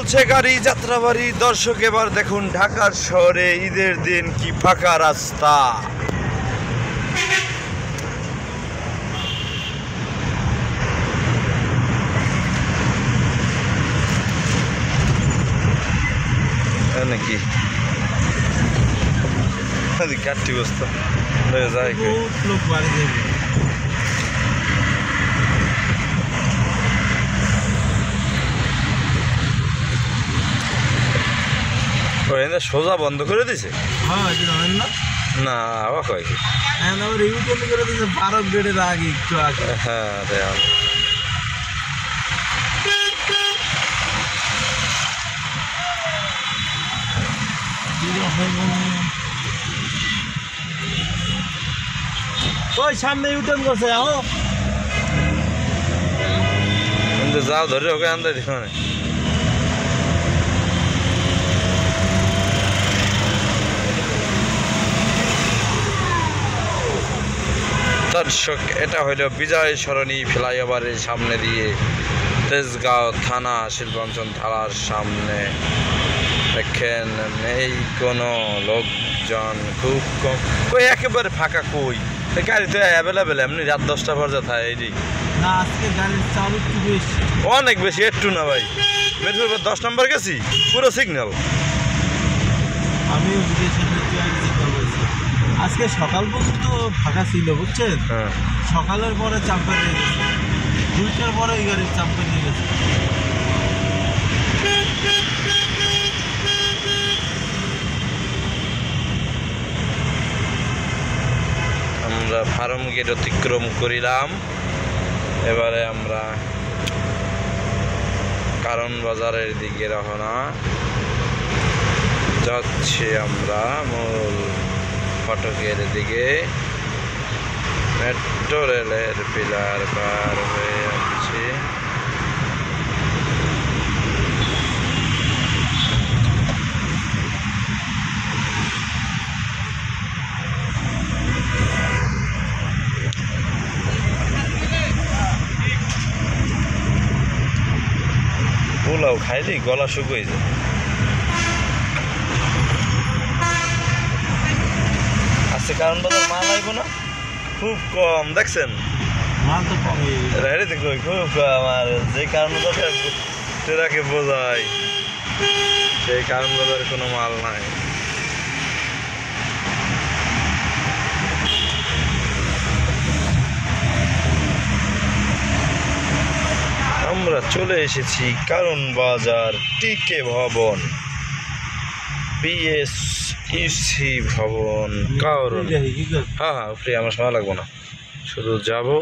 চলছে গাড়ি যাত্রাবাড়ি। দর্শক এবার দেখুন ঢাকার শহরে ঈদের দিন কি ফাঁকা রাস্তা। নাকি কাটটি বস্তা যায় লোক বাড়ি যাবে। সোজা বন্ধ করে দিছে না করে দিছে 12 গ্রেডের আগে একটু আগে। হ্যাঁ ওই সামনে ইউটার্ন করছে যাও ধরে ওকে আনতে দেখো না। দর্শক এটা হইল বিজয় সরণি ফ্লাইওভারের সামনে দিয়ে তেজগাঁও থানা শিল্পাঞ্চল থানার সামনে। দেখেন নেই কোনো লোকজন, খুব কম, ওই একেবারে ফাঁকা। কই গাড়ি তো অ্যাভেলেবেল, এমনি রাত 10টা পর্যন্ত হয় এটি না। আজকে গাড়ির চাপ একটু বেশি, অনেক বেশি। একটু না ভাই, মেদিনীপুর 10 নম্বর গেছি, পুরো সিগন্যাল। আমিও আজকে সকাল পর্যন্ত ফাঁকা ছিল বুঝছেন। সকালের পরে চাপটা নিয়ে গেছে, 2টার পরে এই গাড়ির চাপটা নিয়ে গেছে। আমরা ফার্ম গেট অতিক্রম করিলাম। এবারে আমরা কারণ বাজারের দিকে রওনা যাচ্ছি। আমরা মূল ফটকের দিকে মেট্রো রেলের পিলার পার হয়ে যাচ্ছি। পোলাও খাইলি গলা শুকিয়ে যায়। আজকে কারণ বাজার মাল আইব না, খুব কম। দেখছেন মাল তো কম, খুব কম। আর যে কারণ বাজার ট্রাকে বোঝায়, সেই কারণ বাজারে কোনো মাল নাই। আমরা চলে এসেছি কারণ বাজার টিকে ভবন, পিএসইসি ভবন। কারণ হ্যাঁ আমার সময় লাগবো না, শুধু যাবো।